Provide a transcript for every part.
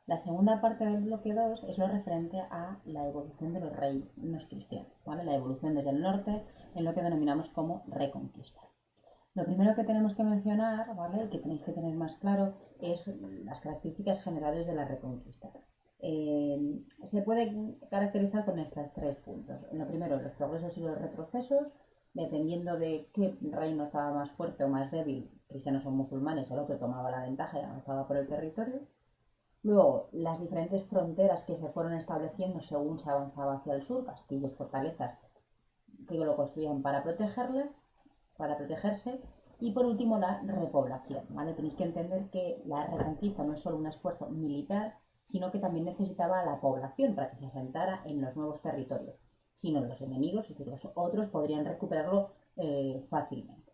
La segunda parte del bloque 2 es lo referente a la evolución de los reinos cristianos, ¿vale? La evolución desde el norte en lo que denominamos como reconquista. Lo primero que tenemos que mencionar, ¿vale? Y que tenéis que tener más claro, es las características generales de la reconquista. Se puede caracterizar con estos tres puntos. Lo primero, los progresos y los retrocesos, dependiendo de qué reino estaba más fuerte o más débil, cristianos o musulmanes, era lo que tomaba la ventaja y avanzaba por el territorio. Luego, las diferentes fronteras que se fueron estableciendo según se avanzaba hacia el sur, castillos, fortalezas, que lo construían para protegerse. Y por último, la repoblación, ¿vale? Tenéis que entender que la reconquista no es solo un esfuerzo militar, sino que también necesitaba a la población para que se asentara en los nuevos territorios. Si no, los enemigos, es decir, los otros, podrían recuperarlo fácilmente.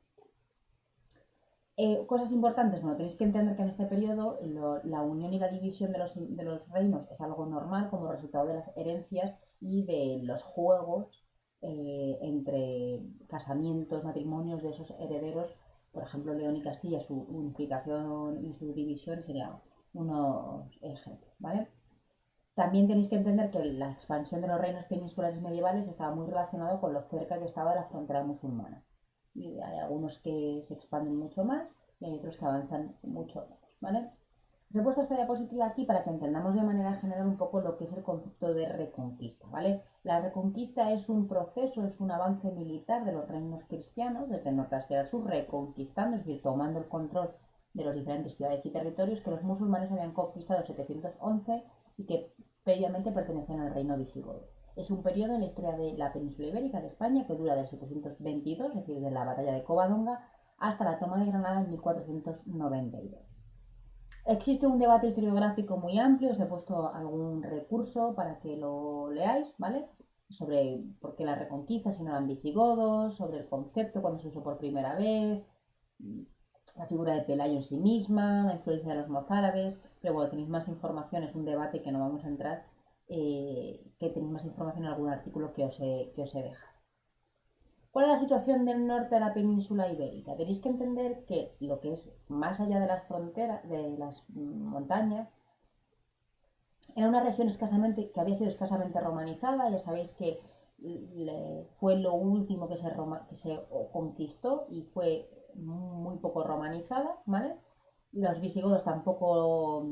Cosas importantes, bueno, tenéis que entender que en este periodo la unión y la división de los reinos es algo normal como resultado de las herencias y de los juegos entre casamientos, matrimonios de esos herederos. Por ejemplo, León y Castilla, su unificación y su división serían unos ejemplos, ¿vale? También tenéis que entender que la expansión de los reinos peninsulares medievales estaba muy relacionado con lo cerca que estaba la frontera musulmana. Y hay algunos que se expanden mucho más y hay otros que avanzan mucho menos, ¿vale? Os he puesto esta diapositiva aquí para que entendamos de manera general un poco lo que es el concepto de reconquista, ¿vale? La reconquista es un proceso, es un avance militar de los reinos cristianos desde el norte hacia el sur, reconquistando, es decir, tomando el control de las diferentes ciudades y territorios que los musulmanes habían conquistado en 711 y que previamente pertenecían al reino visigodo. Es un periodo en la historia de la península ibérica de España que dura del 722, es decir, de la batalla de Covadonga, hasta la toma de Granada en 1492. Existe un debate historiográfico muy amplio, os he puesto algún recurso para que lo leáis, ¿vale? Sobre por qué la reconquista, si no eran visigodos, sobre el concepto, cuando se usó por primera vez, la figura de Pelayo en sí misma, la influencia de los mozárabes, pero bueno, tenéis más información, es un debate que no vamos a entrar, que tenéis más información en algún artículo que os he dejado. ¿Cuál es la situación del norte de la península ibérica? Tenéis que entender que lo que es más allá de las fronteras, de las montañas, era una región que había sido escasamente romanizada. Ya sabéis que fue lo último que se conquistó y fue muy poco romanizada, ¿vale? Los visigodos tampoco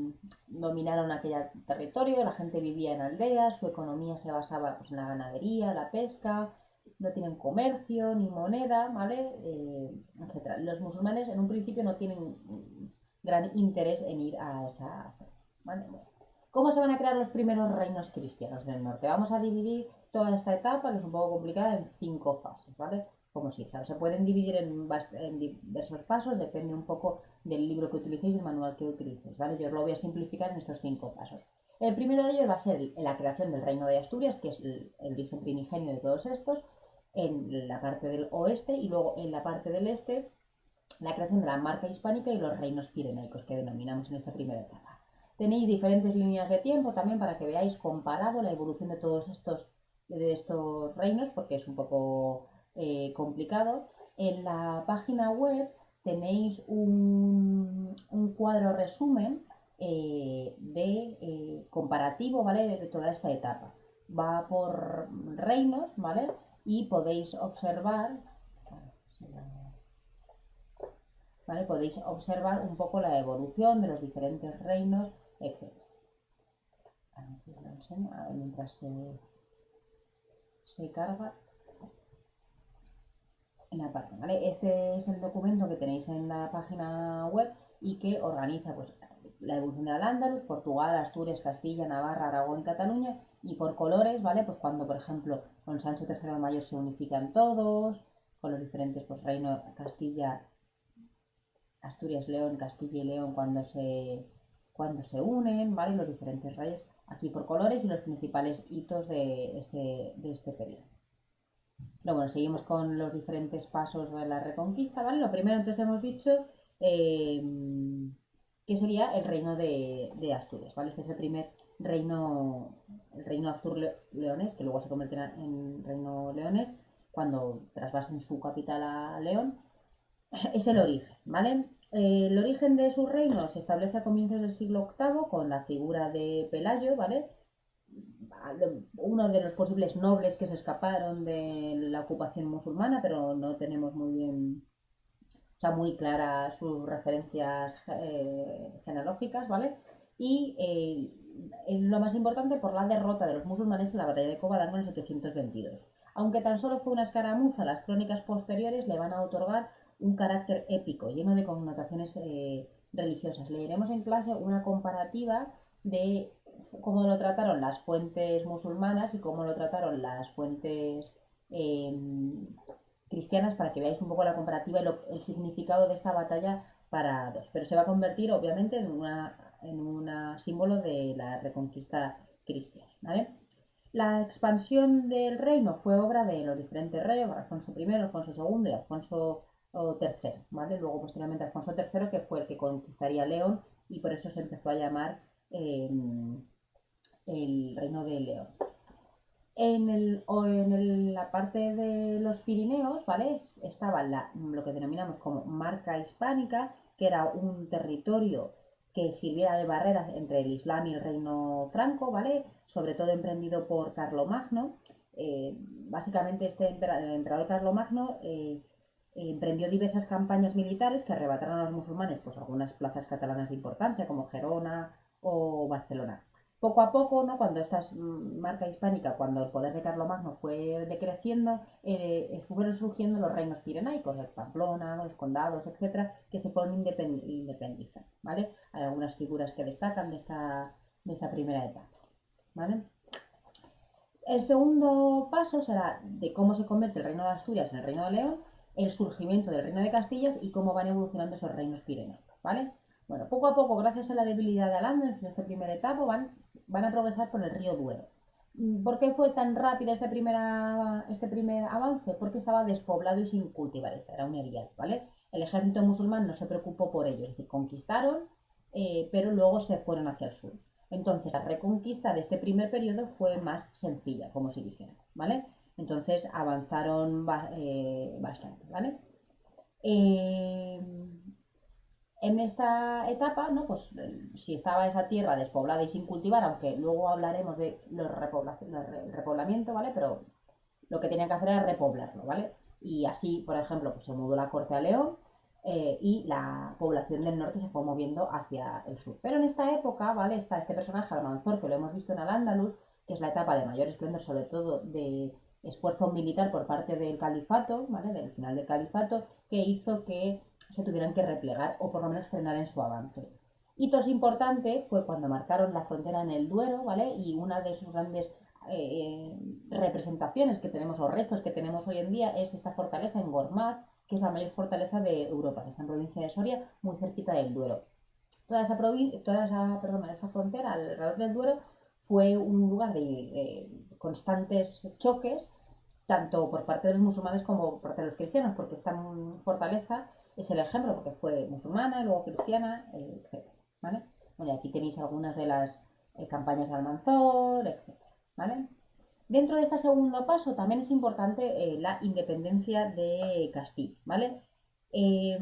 dominaron aquel territorio, la gente vivía en aldeas, su economía se basaba pues, en la ganadería, la pesca, no tienen comercio ni moneda, ¿vale? Etcétera. Los musulmanes en un principio no tienen gran interés en ir a esa zona, ¿vale? Bueno, ¿cómo se van a crear los primeros reinos cristianos del norte? Vamos a dividir toda esta etapa, que es un poco complicada, en 5 fases, ¿vale? Como si se pueden dividir en diversos pasos, depende un poco del libro que utilicéis, del manual que utilicéis, ¿vale? Yo os lo voy a simplificar en estos 5 pasos. El primero de ellos va a ser la creación del reino de Asturias, que es el origen primigenio de todos estos, en la parte del oeste, y luego en la parte del este, la creación de la marca hispánica y los reinos pirenaicos, que denominamos en esta primera etapa. Tenéis diferentes líneas de tiempo también para que veáis comparado la evolución de todos estos reinos, porque es un poco complicado. En la página web tenéis un cuadro resumen comparativo, ¿vale? De toda esta etapa. Va por reinos, ¿vale? Y podéis observar, ¿vale? Podéis observar un poco la evolución de los diferentes reinos, etc. Mientras se carga en la parte, ¿vale? Este es el documento que tenéis en la página web y que organiza pues, la evolución de Al-Ándalus, Portugal, Asturias, Castilla, Navarra, Aragón y Cataluña, y por colores, ¿vale? Pues cuando, por ejemplo, con Sancho III el Mayor se unifican todos, con los diferentes, pues Reino Castilla, Asturias, León, Castilla y León cuando se unen, ¿vale? Los diferentes reyes aquí por colores y los principales hitos de este periodo. Pero bueno, seguimos con los diferentes pasos de la reconquista, ¿vale? Lo primero entonces hemos dicho que sería el reino de Asturias, ¿vale? Este es el reino Astur-Leones, que luego se convertirá en reino Leones cuando trasvasen su capital a León. Es el origen, ¿vale? El origen de su reino se establece a comienzos del siglo VIII con la figura de Pelayo, ¿vale? Uno de los posibles nobles que se escaparon de la ocupación musulmana, pero no tenemos muy bien, o sea, muy claras sus referencias genealógicas, ¿vale? Y lo más importante, por la derrota de los musulmanes en la batalla de Covadonga en el 722. Aunque tan solo fue una escaramuza, las crónicas posteriores le van a otorgar un carácter épico, lleno de connotaciones religiosas. Leeremos en clase una comparativa de cómo lo trataron las fuentes musulmanas y cómo lo trataron las fuentes eh, cristianas, para que veáis un poco la comparativa y el significado de esta batalla para dos. Pero se va a convertir obviamente en una símbolo de la reconquista cristiana, ¿vale? La expansión del reino fue obra de los diferentes reyes, Alfonso I, Alfonso II y Alfonso III, ¿vale? Luego posteriormente Alfonso III, que fue el que conquistaría León, y por eso se empezó a llamar el Reino de León. La parte de los Pirineos, ¿vale? Estaba lo que denominamos como Marca Hispánica, que era un territorio que sirviera de barreras entre el Islam y el reino franco, ¿vale? Sobre todo emprendido por Carlomagno. Básicamente el emperador Carlomagno emprendió diversas campañas militares que arrebataron a los musulmanes pues algunas plazas catalanas de importancia, como Gerona o Barcelona. Poco a poco, ¿no? Cuando esta marca hispánica, cuando el poder de Carlomagno fue decreciendo, fueron surgiendo los reinos pirenaicos, el Pamplona, los condados, etcétera, que se fueron independizando, ¿vale? Hay algunas figuras que destacan de esta primera etapa, ¿vale? El segundo paso será de cómo se convierte el reino de Asturias en el reino de León, el surgimiento del reino de Castillas y cómo van evolucionando esos reinos pirenaicos, ¿vale? Bueno, poco a poco, gracias a la debilidad de Al-Ándalus en esta primera etapa, van a progresar por el río Duero. ¿Por qué fue tan rápido este primer avance? Porque estaba despoblado y sin cultivar. Esta era un erial, ¿vale? El ejército musulmán no se preocupó por ello, es decir, conquistaron, pero luego se fueron hacia el sur. Entonces, la reconquista de este primer periodo fue más sencilla, como si dijéramos, ¿vale? Entonces avanzaron bastante, ¿vale? Eh, en esta etapa, ¿no? Pues si estaba esa tierra despoblada y sin cultivar, aunque luego hablaremos de el repoblamiento, ¿vale? Pero lo que tenían que hacer era repoblarlo, ¿vale? Y así, por ejemplo, pues se mudó la corte a León y la población del norte se fue moviendo hacia el sur. Pero en esta época, ¿vale? Está este personaje, Almanzor, que lo hemos visto en Al-Ándalus, que es la etapa de mayor esplendor, sobre todo de esfuerzo militar por parte del califato, ¿vale? Del final del califato, que hizo que se tuvieran que replegar o por lo menos frenar en su avance. Hitos importante fue cuando marcaron la frontera en el Duero, ¿vale? Y una de sus grandes representaciones que tenemos o restos que tenemos hoy en día es esta fortaleza en Gormaz, que es la mayor fortaleza de Europa, que está en provincia de Soria, muy cerquita del Duero. Esa frontera alrededor del Duero fue un lugar de constantes choques, tanto por parte de los musulmanes como por parte de los cristianos, porque esta fortaleza es el ejemplo, porque fue musulmana, luego cristiana, etc. ¿Vale? Bueno, aquí tenéis algunas de las campañas de Almanzor, etc. ¿Vale? Dentro de este segundo paso también es importante la independencia de Castilla, ¿vale? Eh,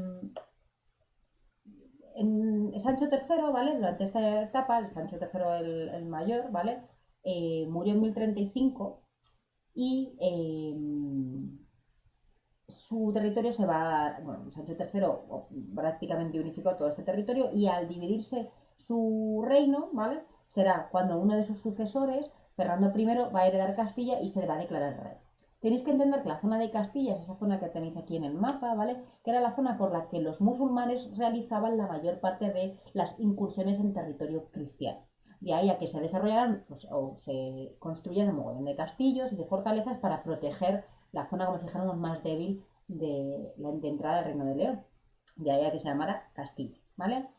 Sancho III, ¿vale? Durante esta etapa, el Sancho III el mayor, ¿vale? Murió en 1035 y su territorio se va, bueno, Sancho III prácticamente unificó todo este territorio y al dividirse su reino, ¿vale? Será cuando uno de sus sucesores, Fernando I, va a heredar Castilla y se le va a declarar rey. Tenéis que entender que la zona de Castilla es esa zona que tenéis aquí en el mapa, ¿vale? Que era la zona por la que los musulmanes realizaban la mayor parte de las incursiones en territorio cristiano. De ahí a que se desarrollaran pues, o se construyeran un montón de castillos y de fortalezas para proteger la zona, como si dijéramos, más débil de entrada del Reino de León. De ahí a que se llamara Castilla, ¿vale?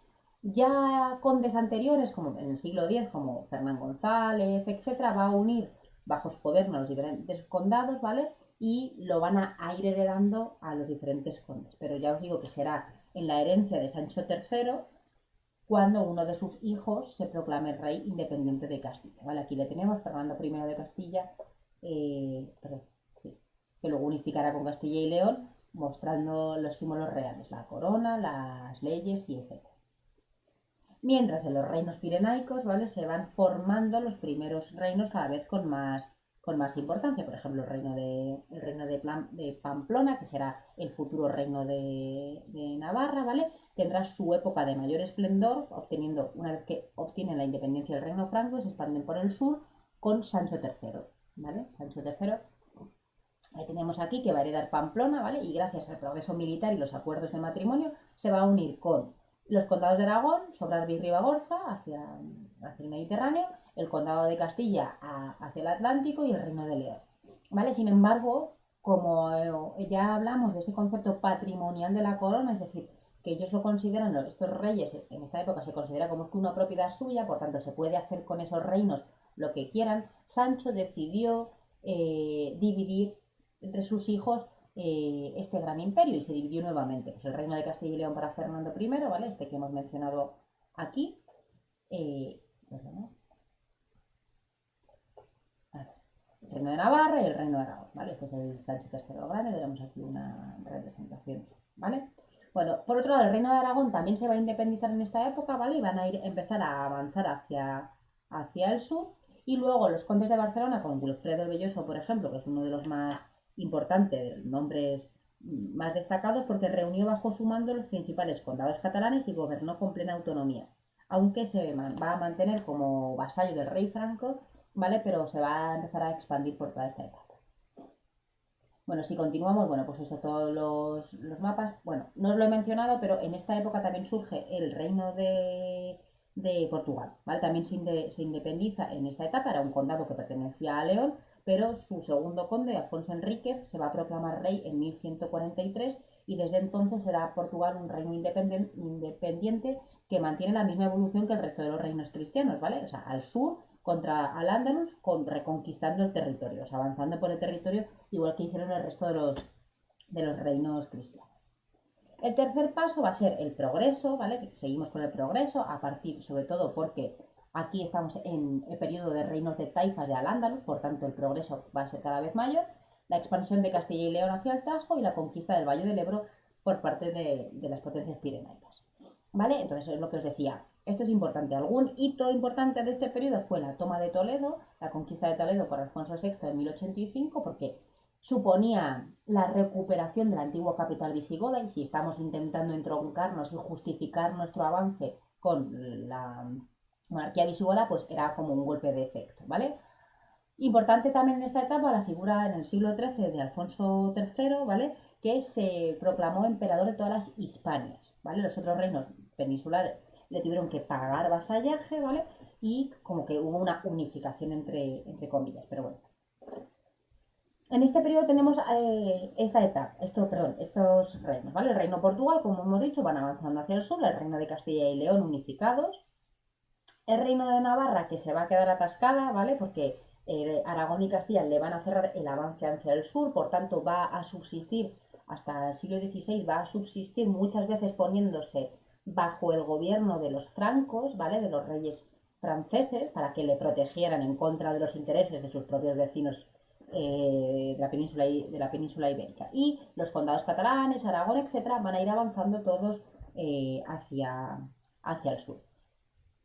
Ya condes anteriores, como en el siglo X, como Fernán González, etcétera, va a unir bajo su gobierno los diferentes condados, ¿vale? Y lo van a ir heredando a los diferentes condes. Pero ya os digo que será en la herencia de Sancho III cuando uno de sus hijos se proclame rey independiente de Castilla, ¿vale? Aquí le tenemos, Fernando I de Castilla, perdón, sí, que luego unificará con Castilla y León, mostrando los símbolos reales, la corona, las leyes y etc. Mientras en los reinos pirenaicos, ¿vale? Se van formando los primeros reinos cada vez con más importancia. Por ejemplo, el reino de Pamplona, que será el futuro reino de Navarra, ¿vale? Tendrá su época de mayor esplendor, una vez que obtienen la independencia del reino franco, se expanden por el sur con Sancho III, ¿vale? Sancho III, ahí tenemos aquí que va a heredar Pamplona, ¿vale? Y gracias al progreso militar y los acuerdos de matrimonio se va a unir con los condados de Aragón, Sobrarbe y Ribagorza, hacia el Mediterráneo, el condado de Castilla hacia el Atlántico y el reino de León, ¿vale? Sin embargo, como ya hablamos de ese concepto patrimonial de la corona, es decir, que ellos lo consideran, estos reyes en esta época se considera como una propiedad suya, por tanto se puede hacer con esos reinos lo que quieran, Sancho decidió dividir entre sus hijos este gran imperio y se dividió nuevamente. Pues el reino de Castilla y León para Fernando I, ¿vale? Este que hemos mencionado aquí. Perdón, el reino de Navarra y el reino de Aragón, ¿vale? Este es el Sancho III Grande, tenemos aquí una representación, ¿vale? Bueno, por otro lado, el reino de Aragón también se va a independizar en esta época, ¿vale? Y van a empezar a avanzar hacia el sur. Y luego los condes de Barcelona, con Wilfredo el Belloso, por ejemplo, que es uno de los más importantes, de los nombres más destacados, porque reunió bajo su mando los principales condados catalanes y gobernó con plena autonomía, aunque se va a mantener como vasallo del rey Franco, ¿vale? Pero se va a empezar a expandir por toda esta etapa. Bueno, si continuamos, bueno, pues eso, todos los mapas. Bueno, no os lo he mencionado, pero en esta época también surge el reino de Portugal, ¿vale? También se independiza en esta etapa, era un condado que pertenecía a León, pero su segundo conde, Alfonso Enríquez, se va a proclamar rey en 1143 y desde entonces será Portugal un reino independiente que mantiene la misma evolución que el resto de los reinos cristianos, ¿vale? O sea, al sur contra Al-Ándalus, reconquistando el territorio, o sea, avanzando por el territorio igual que hicieron el resto de los reinos cristianos. El tercer paso va a ser el progreso, ¿vale? Seguimos con el progreso, a partir, sobre todo porque aquí estamos en el periodo de reinos de taifas de Al-Ándalus, por tanto el progreso va a ser cada vez mayor, la expansión de Castilla y León hacia el Tajo y la conquista del Valle del Ebro por parte de las potencias pirenaicas. ¿Vale? Entonces es lo que os decía. Esto es importante. Algún hito importante de este periodo fue la toma de Toledo, la conquista de Toledo por Alfonso VI en 1085, porque suponía la recuperación de la antigua capital visigoda, y si estamos intentando entroncarnos y justificar nuestro avance con la monarquía visigoda, pues era como un golpe de efecto, ¿vale? Importante también en esta etapa la figura en el siglo XIII de Alfonso III, ¿vale? Que se proclamó emperador de todas las Hispanias, ¿vale? Los otros reinos peninsulares le tuvieron que pagar vasallaje, ¿vale? Y como que hubo una unificación entre comillas, pero bueno. En este periodo tenemos esta etapa, estos reinos, ¿vale? El reino de Portugal, como hemos dicho, van avanzando hacia el sur, el reino de Castilla y León unificados, el reino de Navarra que se va a quedar atascada, ¿vale? Porque Aragón y Castilla le van a cerrar el avance hacia el sur, por tanto va a subsistir hasta el siglo XVI, va a subsistir muchas veces poniéndose bajo el gobierno de los francos, ¿vale? De los reyes franceses, para que le protegieran en contra de los intereses de sus propios vecinos de la península ibérica. Y los condados catalanes, Aragón, etcétera, van a ir avanzando todos hacia el sur.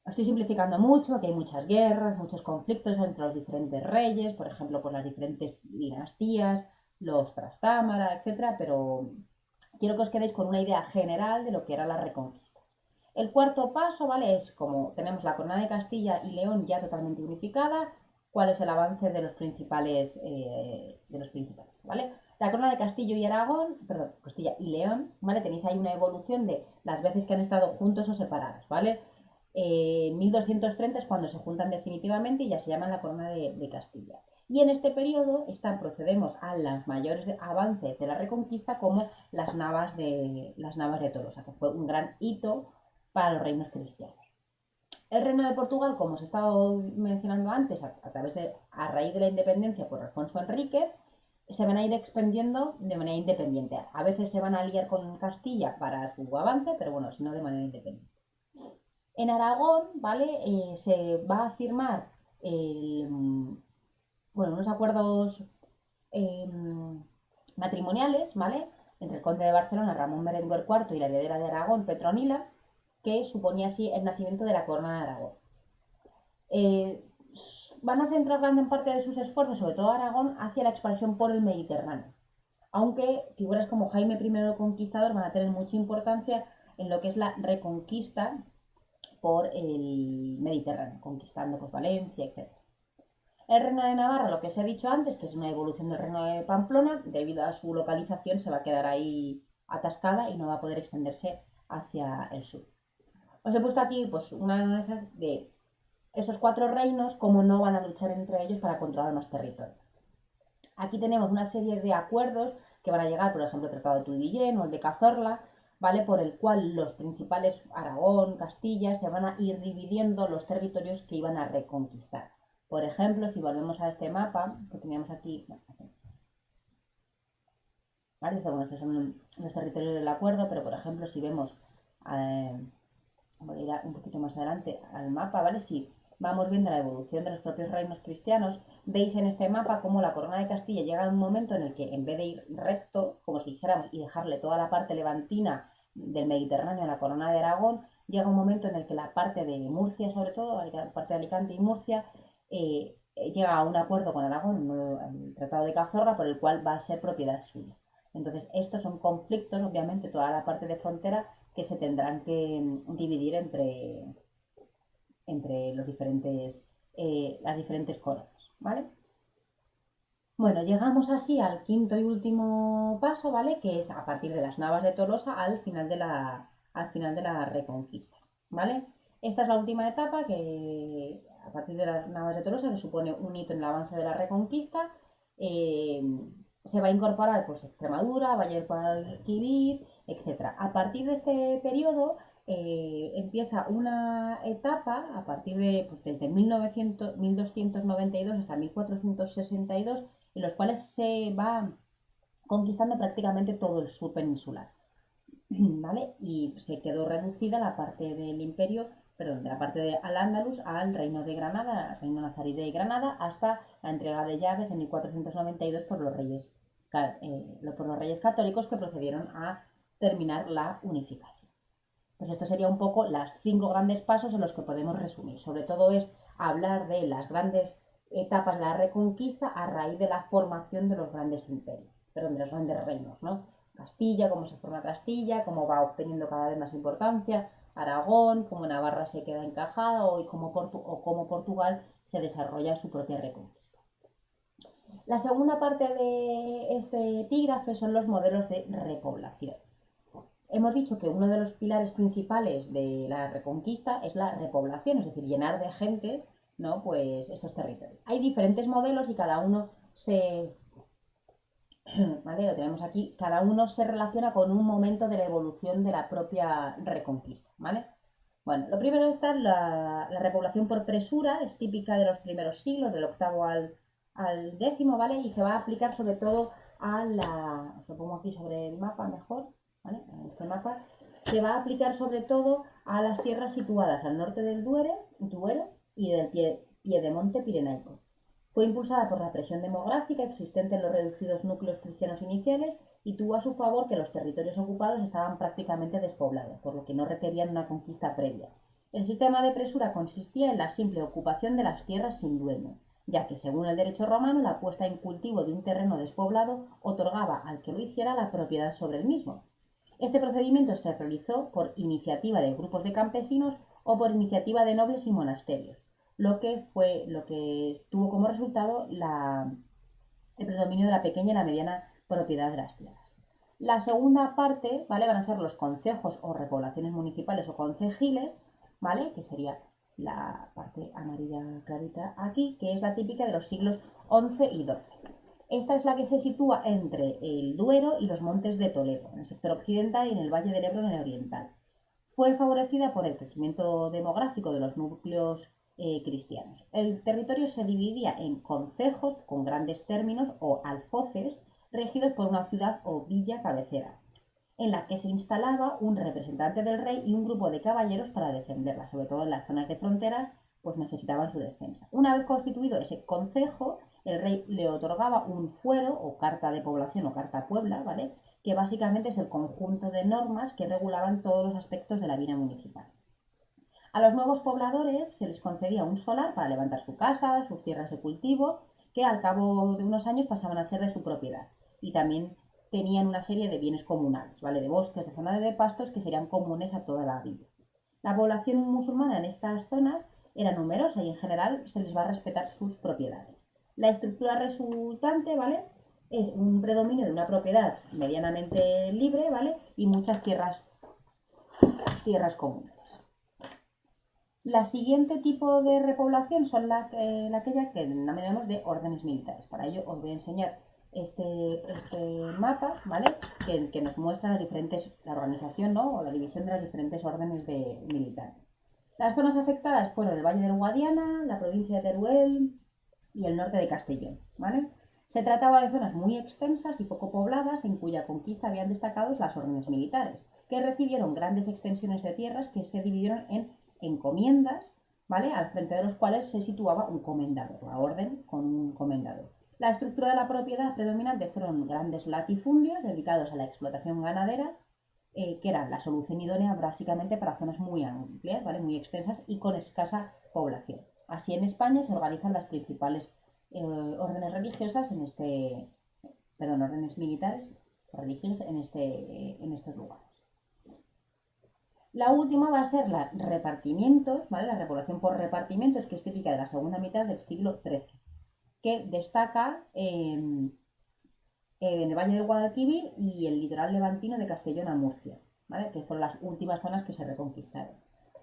Estoy simplificando mucho, que hay muchas guerras, muchos conflictos entre los diferentes reyes, por ejemplo, por las diferentes dinastías, los Trastámara, etcétera, pero quiero que os quedéis con una idea general de lo que era la Reconquista. El cuarto paso, ¿vale? Es como tenemos la corona de Castilla y León ya totalmente unificada, cuál es el avance de los principales, ¿vale? La corona de Castilla y León, ¿vale? Tenéis ahí una evolución de las veces que han estado juntos o separados, ¿vale? En 1230 es cuando se juntan definitivamente y ya se llaman la corona de Castilla. Y en este periodo procedemos a los mayores avances de la Reconquista, como las Navas de Tolosa, que fue un gran hito para los reinos cristianos. El reino de Portugal, como os he estado mencionando antes, a raíz de la independencia por Alfonso Enríquez, se van a ir expandiendo de manera independiente. A veces se van a aliar con Castilla para su avance, pero bueno, si no de manera independiente. En Aragón, ¿vale? Se va a firmar unos acuerdos matrimoniales, ¿vale? entre el conde de Barcelona, Ramón Berenguer IV, y la heredera de Aragón, Petronila, que suponía así el nacimiento de la corona de Aragón. Van a centrar gran parte de sus esfuerzos, sobre todo Aragón, hacia la expansión por el Mediterráneo, aunque figuras como Jaime I el Conquistador van a tener mucha importancia en lo que es la reconquista por el Mediterráneo, conquistando pues, Valencia, etc. El reino de Navarra, lo que os he dicho antes, que es una evolución del reino de Pamplona, debido a su localización se va a quedar ahí atascada y no va a poder extenderse hacia el sur. Os he puesto aquí pues, una análisis de estos 4 reinos, cómo no van a luchar entre ellos para controlar más territorios. Aquí tenemos una serie de acuerdos que van a llegar, por ejemplo, el Tratado de Tudela o el de Cazorla, ¿vale? Por el cual los principales, Aragón, Castilla, se van a ir dividiendo los territorios que iban a reconquistar. Por ejemplo, si volvemos a este mapa que teníamos aquí, ¿vale? Estos son los territorios del acuerdo, pero por ejemplo, si vemos, voy a ir un poquito más adelante al mapa, ¿vale? Si vamos viendo la evolución de los propios reinos cristianos, veis en este mapa cómo la corona de Castilla llega a un momento en el que, en vez de ir recto, como si dijéramos, y dejarle toda la parte levantina del Mediterráneo a la corona de Aragón, llega un momento en el que la parte de Murcia, sobre todo, la parte de Alicante y Murcia, llega a un acuerdo con Aragón, el Tratado de Cazorla, por el cual va a ser propiedad suya. Entonces, estos son conflictos, obviamente, toda la parte de frontera que se tendrán que dividir entre los diferentes, las diferentes coronas, ¿vale? Bueno, llegamos así al quinto y último paso, ¿vale? Que es a partir de las Navas de Tolosa al final de la Reconquista, ¿vale? Esta es la última etapa que, a partir de las Navas de Tolosa, que supone un hito en el avance de la Reconquista, se va a incorporar pues, Extremadura, Valle del Guadalquivir, etc. A partir de este periodo empieza una etapa, a partir de pues, desde 1292 hasta 1462, en los cuales se va conquistando prácticamente todo el sur peninsular, ¿vale? Y se quedó reducida la parte del imperio, perdón, de la parte de Al-Ándalus al reino de Granada, al reino nazarí de Granada, hasta la entrega de llaves en 1492 por los reyes católicos que procedieron a terminar la unificación. Pues esto sería un poco los 5 grandes pasos en los que podemos resumir. Sobre todo es hablar de las grandes etapas de la reconquista a raíz de la formación de los grandes imperios, perdón, de los grandes reinos, ¿no? Castilla, cómo se forma Castilla, cómo va obteniendo cada vez más importancia, Aragón, cómo Navarra se queda encajada o cómo Portugal se desarrolla su propia reconquista. La segunda parte de este epígrafe son los modelos de repoblación. Hemos dicho que uno de los pilares principales de la reconquista es la repoblación, es decir, llenar de gente, ¿no? Pues estos territorios. Hay diferentes modelos y cada uno ¿vale? Lo tenemos aquí, cada uno se relaciona con un momento de la evolución de la propia reconquista, ¿vale? Bueno, lo primero está la repoblación por presura, es típica de los primeros siglos, del octavo al décimo, ¿vale? Y se va a aplicar sobre todo a os lo pongo aquí sobre el mapa mejor, ¿vale? En este mapa se va a aplicar sobre todo a las tierras situadas al norte del Duero y del Piedemonte Pirenaico. Fue impulsada por la presión demográfica existente en los reducidos núcleos cristianos iniciales y tuvo a su favor que los territorios ocupados estaban prácticamente despoblados, por lo que no requerían una conquista previa. El sistema de presura consistía en la simple ocupación de las tierras sin dueño, ya que según el derecho romano la puesta en cultivo de un terreno despoblado otorgaba al que lo hiciera la propiedad sobre el mismo. Este procedimiento se realizó por iniciativa de grupos de campesinos o por iniciativa de nobles y monasterios, lo que tuvo como resultado el predominio de la pequeña y la mediana propiedad de las tierras. La segunda parte, ¿vale? Van a ser los concejos o repoblaciones municipales o concejiles, ¿vale? Que sería la parte amarilla clarita aquí, que es la típica de los siglos XI y XII. Esta es la que se sitúa entre el Duero y los montes de Toledo, en el sector occidental y en el Valle del Ebro en el oriental. Fue favorecida por el crecimiento demográfico de los núcleos cristianos. El territorio se dividía en concejos con grandes términos o alfoces regidos por una ciudad o villa cabecera, en la que se instalaba un representante del rey y un grupo de caballeros para defenderla, sobre todo en las zonas de frontera, pues necesitaban su defensa. Una vez constituido ese concejo, el rey le otorgaba un fuero o carta de población o carta puebla, ¿vale? Que básicamente es el conjunto de normas que regulaban todos los aspectos de la vida municipal. A los nuevos pobladores se les concedía un solar para levantar su casa, sus tierras de cultivo, que al cabo de unos años pasaban a ser de su propiedad. Y también tenían una serie de bienes comunales, ¿vale? De bosques, de zonas de pastos que serían comunes a toda la villa. La población musulmana en estas zonas era numerosa y en general se les va a respetar sus propiedades. La estructura resultante, ¿vale? Es un predominio de una propiedad medianamente libre, ¿vale? Y muchas tierras comunes. La siguiente tipo de repoblación son aquella que denominamos de órdenes militares. Para ello os voy a enseñar este mapa, ¿vale? Que nos muestra la organización, ¿no? O la división de las diferentes órdenes militares. Las zonas afectadas fueron el Valle del Guadiana, la provincia de Teruel y el norte de Castellón, ¿vale? Se trataba de zonas muy extensas y poco pobladas en cuya conquista habían destacado las órdenes militares, que recibieron grandes extensiones de tierras que se dividieron en encomiendas, ¿vale? Al frente de los cuales se situaba un comendador, la orden con un comendador. La estructura de la propiedad predominante fueron grandes latifundios dedicados a la explotación ganadera, que era la solución idónea básicamente para zonas muy amplias, ¿vale? Muy extensas y con escasa población. Así en España se organizan las principales órdenes religiosas órdenes militares religiosas en estos lugares. La última va a ser la repartimientos, ¿vale? La repoblación por repartimientos, que es típica de la segunda mitad del siglo XIII, que destaca en el Valle del Guadalquivir y el litoral levantino de Castellón a Murcia, ¿vale? Que fueron las últimas zonas que se reconquistaron.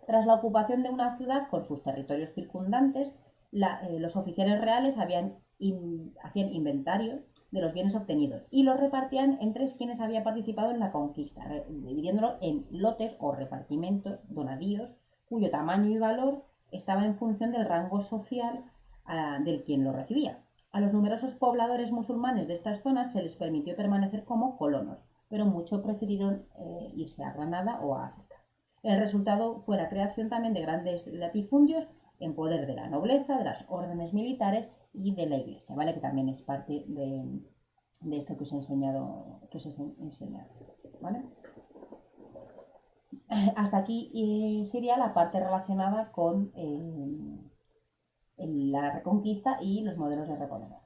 Tras la ocupación de una ciudad con sus territorios circundantes, los oficiales reales hacían inventario de los bienes obtenidos y los repartían entre quienes habían participado en la conquista, dividiéndolo en lotes o repartimientos, donadíos, cuyo tamaño y valor estaba en función del rango social del quien lo recibía. A los numerosos pobladores musulmanes de estas zonas se les permitió permanecer como colonos, pero muchos prefirieron irse a Granada o a África. El resultado fue la creación también de grandes latifundios en poder de la nobleza, de las órdenes militares y de la iglesia, ¿vale? Que también es parte de esto que os he enseñado, ¿vale? Hasta aquí sería la parte relacionada con la reconquista y los modelos de repoblación.